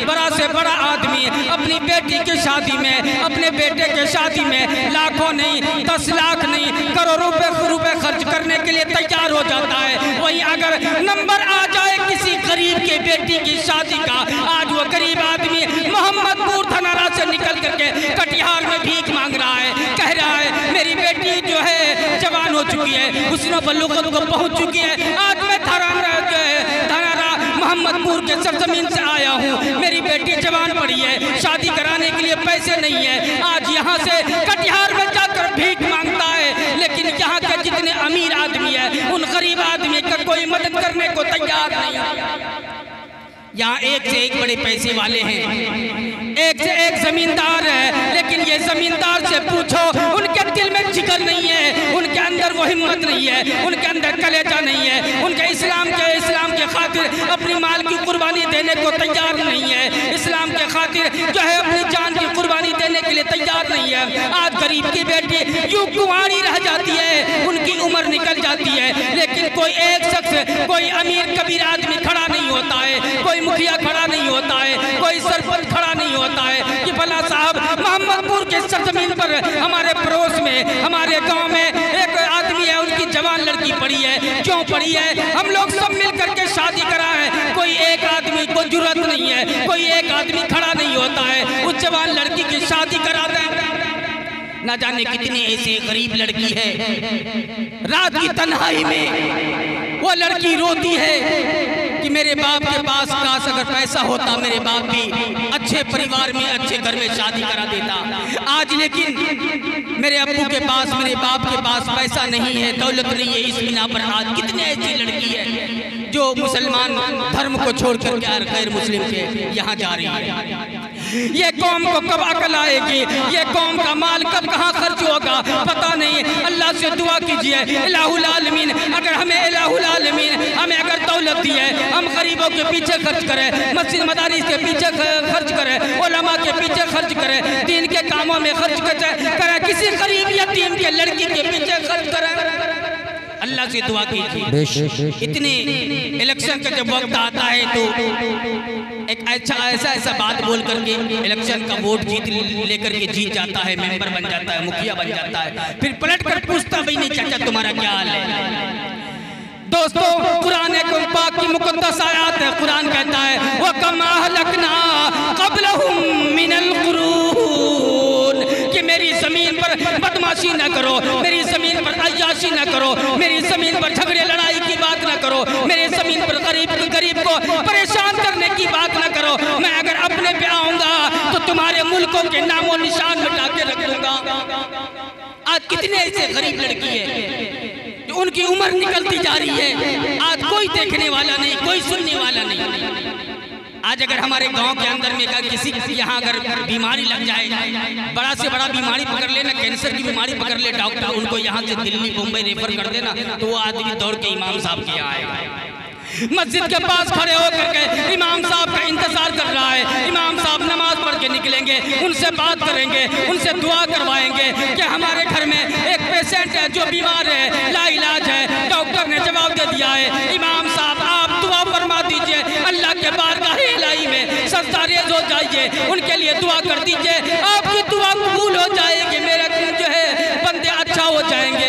बड़ा से बड़ा आदमी अपनी बेटी की शादी में, अपने बेटे के शादी में लाखों नहीं, 10 लाख नहीं, करोड़ों रुपए खर्च करने के लिए तैयार हो जाता है। वहीं अगर नंबर आ जाए किसी गरीब के बेटी की शादी का, आज वो गरीब आदमी मोहम्मदपुर धनारा से निकल करके कटिहार में भीख मांग रहा है, कह रहा है मेरी बेटी जो है जवान हो चुकी है, उसने बलूगत को पहुंच चुकी है, आज मैं धनारा मोहम्मदपुर के सरजमीन से आया हूँ, मेरी बेटी जवान पड़ी है, शादी कराने के लिए पैसे नहीं है, आज यहाँ से कटिहार में जाकर भीख मांगता है। लेकिन यहाँ के जितने अमीर आदमी है उन गरीब आदमी का कोई मदद करने को तैयार नहीं। यहाँ एक से एक बड़े पैसे वाले हैं, एक से एक जमींदार है, लेकिन ये जमींदार से पूछो उनके दिल में जिगर नहीं है, उनके अंदर वो हिम्मत नहीं है, उनके अंदर कलेजा नहीं है, उनके इस्लाम के खातिर अपनी माल की कुर्बानी देने को तैयार नहीं है, इस्लाम के खातिर जो है अपनी जान की कुर्बानी देने के लिए तैयार नहीं है। आज गरीब की बेटी यूं कुंवारी रह जाती है, उनकी उम्र निकल जाती है, लेकिन कोई एक शख्स, कोई अमीर कबीर आदमी खड़ा नहीं होता है, कोई मुखिया खड़ा नहीं होता है, कोई सरपंच खड़ा नहीं होता है कि भला साहब मोहम्मदपुर के सरजमीन पर हमारे पड़ोस में, हमारे गांव में एक आदमी है, उनकी जवान लड़की पड़ी है, क्यों पड़ी है, हम लोग सब मिल करके शादी कराएं। कोई एक आदमी को जरूरत नहीं है, कोई एक आदमी खड़ा नहीं होता है, उस जवान लड़की की शादी करा दें। ना जाने कितनी ऐसी गरीब लड़की है, रात की तन्हाई में वो लड़की रोती है कि मेरे बाप के पास काश अगर पैसा होता, मेरे बाप भी अच्छे परिवार में, अच्छे घर में शादी करा देता। आज लेकिन मेरे अब्बू के पास, मेरे बाप के पास पैसा नहीं है, दौलत नहीं है, इस बिना पर आज कितने ऐसी लड़की है जो मुसलमान धर्म को छोड़कर गैर मुस्लिम के यहाँ जा रही है। ये कौम को कब अकल आएगी, ये कौम का माल कब कहाँ खर्च होगा पता नहीं। अल्लाह से दुआ कीजिए इलाहुल आलमीन, अगर हमें इलाहुल आलमीन हमें अगर दौलत दी है, हम गरीबों के पीछे खर्च करें, मस्जिद मदारिस के पीछे खर्च करें, उलमा के पीछे खर्च करें, दीन के कामों में खर्च करें, किसी गरीब यतीम के लड़की के पीछे खर्च करें। अल्लाह से दुआ कीजिए। इतने इलेक्शन का जब वक्त आता है तो एक ऐसा बात बोल करके इलेक्शन का वोट लेकर के जीत जाता है, मेंबर बन जाता है, मुखिया बन जाता है, फिर पलट कर पूछता भाई नहीं चाचा तुम्हारा क्या हाल है। दोस्तों कुरान पाक की मुक़द्दस आयत है, कुरान कहता है वो कमा हलकना क़ब्लहुम मिनल कुरून, कि मेरी जमीन पर बदमाशी न करो, मेरी जमीन पर अय्याशी न करो, मेरी जमीन पर झगड़े लड़ाई की बात न करो, मेरी जमीन पर गरीब को परेशान करने की बात न करो। मैं अगर अपने पे आऊंगा तो तुम्हारे मुल्कों के नामो निशान मिटा के रख दूंगा। आज कितने ऐसे गरीब लड़की है जो उनकी उम्र निकलती जा रही है, आज कोई देखने वाला नहीं, कोई सुनने वाला नहीं। आज अगर हमारे गांव के अंदर में अगर किसी यहाँ अगर बीमारी लग जाए, बड़ा से बड़ा बीमारी पकड़ लेना, कैंसर की बीमारी पकड़ ले डॉक्टर, उनको यहाँ से दिल्ली मुंबई रेफर कर देना, तो वो आदमी दौड़ के इमाम साहब के यहाँ आएगा, मस्जिद के पास खड़े होकर के इमाम साहब का इंतजार कर रहा है। इमाम साहब नमाज पढ़ के निकलेंगे, उनसे बात करेंगे, उनसे दुआ करवाएंगे कि हमारे घर में एक पेशेंट है जो बीमार है, लाइलाज है, डॉक्टर ने जवाब दे दिया है, इमाम साहब आप दुआ फरमा दीजिए, अल्लाह के बारगाह इलाही में सजदा रेज़ हो जाइए, उनके लिए दुआ कर दीजिए, आपकी दुआ कबूल हो जाएगी, मेरा जो है बंदे अच्छा हो जाएंगे।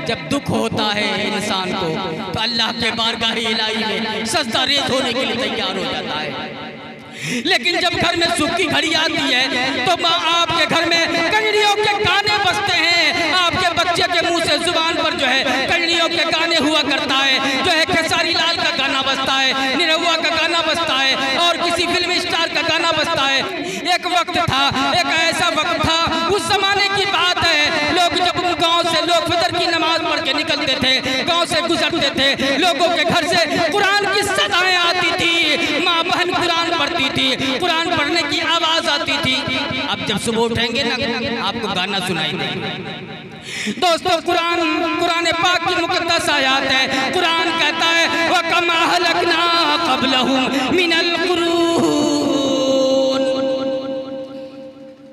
जब दुख होता है इंसान को तो अल्लाह के बारगाह इलाही में सजदा रेज़ होने के लिए तैयार हो जाता है। लेकिन जब घर में सुख की घड़ी आती है तो माँ आपके घर में कंगड़ियों के गाने बजते हैं, आपके बच्चे के मुंह से जुबान पर जो है कंगड़ियों के गाने हुआ करता है, जो है खेसारी लाल का गाना बजता है, निरहुआ का गाना बजता है और किसी फिल्म स्टार का गाना बजता है। एक वक्त था, एक ऐसा वक्त था, उस जमाने की बात है, लोग जब गाँव से लोग फजर की नमाज पढ़ के निकलते थे, गाँव से गुजरते थे, लोगों के घर से कुरान की सदाएं आती थी, माँ बहन कुरान पढ़ती थी, कुरान पढ़ने की आवाज आती थी। अब जब सुबह उठेंगे ना आपको गाना सुनाई देगा। दोस्तों कुरान पाक की मुक़द्दस आयत है, कुरान कहता है व कमा हलकना क़ब्लहुम मिनल कुरून।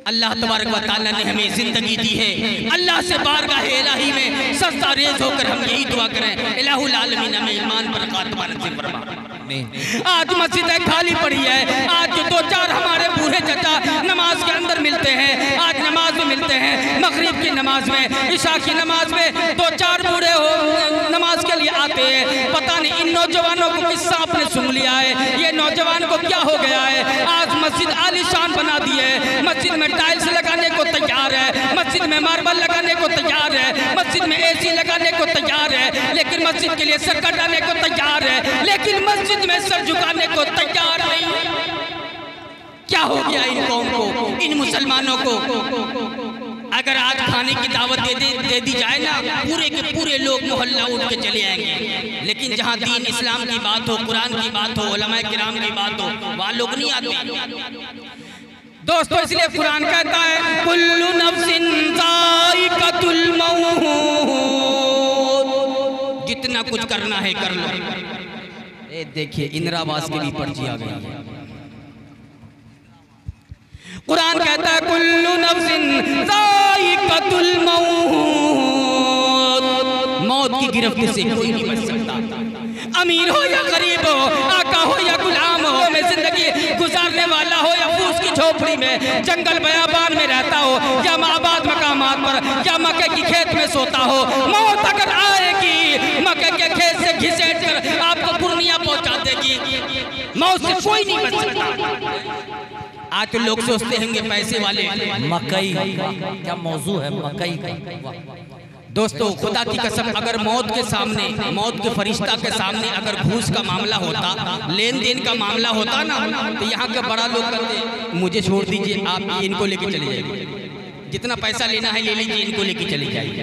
अल्लाह तबारक व तआला ने हमें जिंदगी दी है, अल्लाह से बारगाह इलाही में सजदा रेज़ होकर हम यही दुआ करें इलाहुल आलमीन हमें ईमान पर खात्मा नसीब फरमा। आज मस्जिदें खाली पड़ी है, आज जो 2 मगरिब की नमाज में, इशा की नमाज में 2-4 बूढ़े हो नमाज के लिए आते हैं। पता नहीं इन नौजवानों को किस सांप ने सूंघ लिया है, ये नौजवान को क्या हो गया है। आज मस्जिद आलीशान बना दी है, मस्जिद में टाइल्स लगाने को तैयार है, मस्जिद में मार्बल लगाने को तैयार है, मस्जिद में AC लगाने को तैयार है, लेकिन मस्जिद के लिए सर कटाने को तैयार है, लेकिन मस्जिद में सर झुकाने को तैयार नहीं। क्या हो गया इन कौम को, इन मुसलमानों को। अगर आज खाने की दावत दे दी जाए ना, पूरे के पूरे लोग मोहल्ला उठ के चले आएंगे, लेकिन जहाँ दीन इस्लाम की बात हो, कुरान की बात हो, उलमाए किराम की बात हो, वहाँ लोग नहीं आते। दोस्तों इसलिए कुरान कहता है कुल्लु नफ्सिन ज़ाइक़तुल मौत, जितना कुछ करना है कर लो। ये देखिए इंदिरावास के भी पर्ची आ गई है। कुरान कहता है कुल्लु नफ्सिन ज़ाइक़तुल मौत, मौत की गिरफ्त से कोई नहीं बच सकता। अमीर हो या गरीब हो, आका हो या गुलाम हो, में जिंदगी गुजारने वाला हो या फूस की झोपड़ी में, जंगल बयाबान में रहता हो या आबाद मकामात पर या मक्के की खेत में सोता हो, मौत अगर आएगी मक्के के खेत से घिसेट कर आपको पूर्णिया पहुंचा देगी। मौत से कोई नहीं बच सकता। आज तो लोग सोचते होंगे पैसे वाले, मकई क्या मौजू है, मकई। दोस्तों खुदा की कसम, अगर मौत के सामने, मौत के फरिश्ता के सामने अगर घूस का मामला होता, लेन देन का मामला होता ना, तो यहाँ के बड़ा लोग कहते मुझे छोड़ दीजिए, आप इनको लेके चले जाइए, जितना पैसा लेना है ले लीजिए, इनको लेके चले जाइए।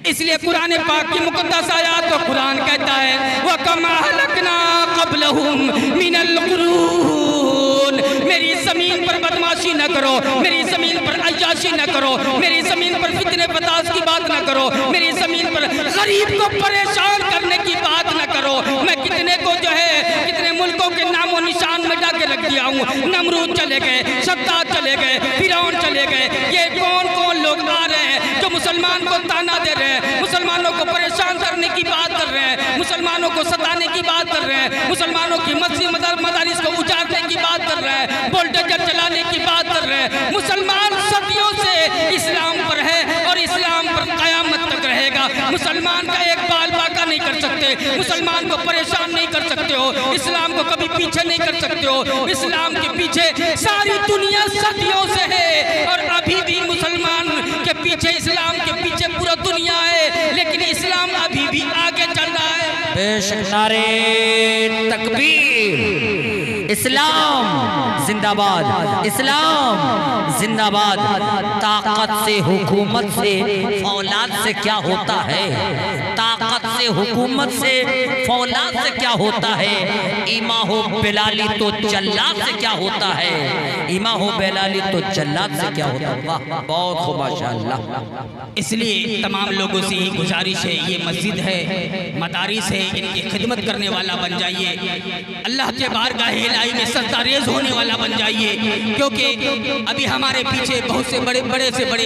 इसलिए कुरान पाक की मुकद्दस आयत को कुरान कहता है व कमा हलकना क़ब्लहुम मिनल कुरून, मेरी जमीन पर बदमाशी न करो, मेरी जमीन पर अय्याशी न करो, मेरी जमीन पर फितने फसाद की बात न करो, मेरी जमीन पर गरीब को परेशान करने की बात न करो। मैं कितने को जो है कितने मुल्कों के नामो निशान मिटा के रख दिया हूँ। नमरूद चले गए, शद्दाद चले गए, फिरौन चले गए। ये कौन कौन लोग आ रहे हैं जो मुसलमान को ताना दे रहे हैं, मुसलमानों को परेशान करने की बात कर रहे हैं, मुसलमानों को सताने की बात कर रहे हैं, मुसलमानों की मस्जिद मदारिस को उजाड़ने की बात कर रहे हैं, बुलडोजर चलाने की बात कर रहे हैं। मुसलमान सदियों से इस्लाम पर है और इस्लाम पर कयामत तक रहेगा। मुसलमान का एक बाल बाका नहीं कर सकते, मुसलमान को परेशान नहीं कर सकते हो, इस्लाम को कभी पीछे नहीं कर सकते हो। इस्लाम के पीछे सारी दुनिया सदियों से है और अभी भी मुसलमान के पीछे, इस्लाम के पीछे पूरा दुनिया है, लेकिन इस्लाम अभी भी आगे चल रहा है। बेशक नारे तकबीर, इस्लाम जिंदाबाद, इस्लाम जिंदाबाद। ताकत से, हुकूमत से, फौलाद से क्या होता है, ताकत से, हुकूमत से, फौलाद से क्या होता है। इमा हो बेलाली तो जल्लाद से क्या होता है, इमा हो बेलाली तो जल्लाद से क्या होता है। वाह बहुत खूब माशाअल्लाह। इसलिए तमाम लोगों से ही गुजारिश है, ये मस्जिद है, मदारिस है, इनकी खिदमत करने वाला बन जाइए, अल्लाह के बारगाह इलाही में सजदा रेज़ होने वाला बन जाइए। क्योंकि अभी हमारे पीछे बहुत से बड़े से बड़े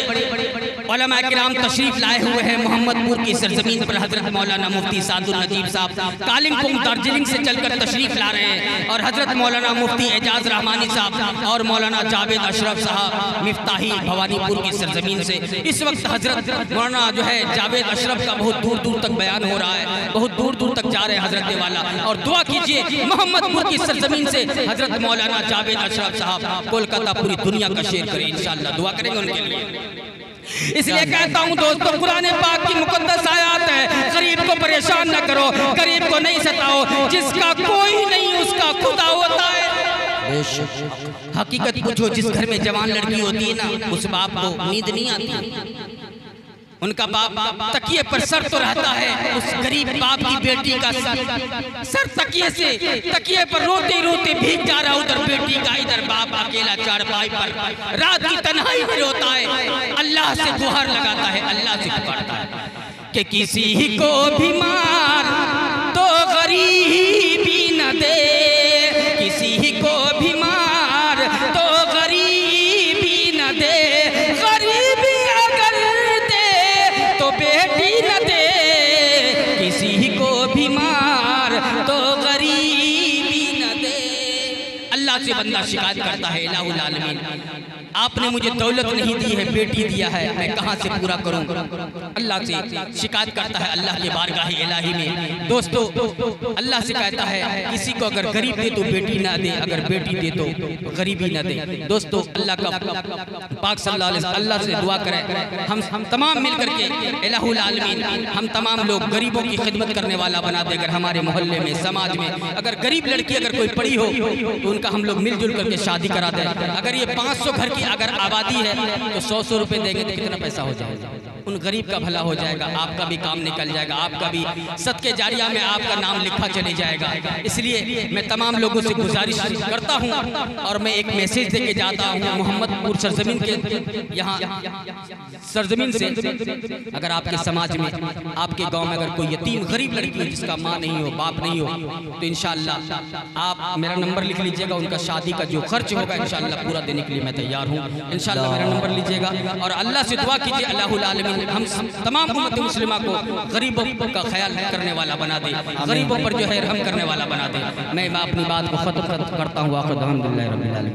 उलमा किराम तशरीफ लाए हुए हैं। मोहम्मदपुर की सरजमीन पर हजरत मौलाना मुफ्ती सादुल नजीब साहब कालिंगपुंग दार्जिलिंग से चलकर तशरीफ ला रहे हैं, और हजरत मौलाना मुफ्ती एजाज रहमानी साहब और मौलाना जावेद अशरफ साहब मिफ्ताही भवानीपुर की सरजमीन से। इस वक्त हजरत मौलाना जो है जावेद अशरफ का बहुत दूर दूर तक बयान हो रहा है, बहुत दूर दूर तक जा रहे हैं हजरत वाला। और दुआ कीजिए मोहम्मदपुर की सरजमीन से हजरत मौलाना जावेद अशरफ साहब कोलकाता पूरी दुनिया का शेयर करें, इंशाअल्लाह दुआ करेंगे उनके लिए। इसलिए कहता हूँ दोस्तों, कुरान पाक की मुकद्दस आयत है, गरीब को परेशान न करो, गरीब को नहीं सताओ, जिसका कोई नहीं उसका खुदा होता है। हकीकत पूछो, जिस घर में जवान लड़की होती है ना, उस बाप को नींद नहीं आती, उनका बाप तकिए पर सर तो रहता है, उस गरीब बाप की बेटी का सर तकिए पर रोते रोते भीग जा रहा, उधर बेटी का, इधर बाप अकेला चारपाई पर रात की तन्हाई में रोता है, अल्लाह से गुहार लगाता है, अल्लाह से पुकारता है कि किसी को भी मार तो गरीबी न दे, किसी को भी मार तो गरीबी न दे, गरीबी अगर दे तो बेटी न दे, किसी को भी मार तो गरीबी न दे। अल्लाह से बंदा शिकायत करता है, इलाहुल आलमीन आपने मुझे दौलत नहीं दी है, बेटी दिया है, मैं कहाँ से पूरा करूँ। अल्लाह से शिकायत करता है अल्लाह के बारगाह इलाही में। दोस्तों अल्लाह से कहता है किसी को अगर गरीब दे तो बेटी ना दे, अगर बेटी दे तो गरीबी ना दे। दोस्तों अल्लाह का पाक सल्लल्लाहु अलैहि वसल्लम अल्लाह से दुआ करें हम तमाम मिल करके इलाहुल आलमीन हम तमाम लोग गरीबों की खिदमत करने वाला बना दे। अगर हमारे मोहल्ले में समाज में अगर गरीब लड़की अगर कोई पड़ी हो तो उनका हम लोग मिलजुल करके शादी करा दें। अगर ये 500 घर की अगर आबादी है तो 100 रुपए देंगे तो कितना पैसा हो जाएगा, उन गरीब का भला हो जाएगा, आपका भी काम निकल जाएगा, आपका भी सदके जारिया में आपका नाम लिखा चले जाएगा। इसलिए मैं तमाम लोगों से गुजारिश करता हूं और मैं एक मैसेज देके जाता हूं मोहम्मदपुर सरजमीन के यहाँ सरजमीन से। अगर आपके समाज में आपके गांव में अगर कोई यतीम गरीब लड़की हो जिसका माँ नहीं हो बाप नहीं हो तो इंशाअल्लाह आप मेरा नंबर लिख लीजिएगा, उनका शादी का जो खर्च होगा इंशाअल्लाह पूरा देने के लिए मैं तैयार हूँ। इंशाअल्लाह मेरा नंबर लीजिएगा और अल्लाह से दुआ कीजिए अल्लाहुल आलमीन हम तमाम उम्मत मुस्लिमा को गरीबों का ख्याल करने वाला बना दे, गरीबों पर जो है रहम करने वाला बना दे। मैं अपनी बात को खत्म करता हूँ।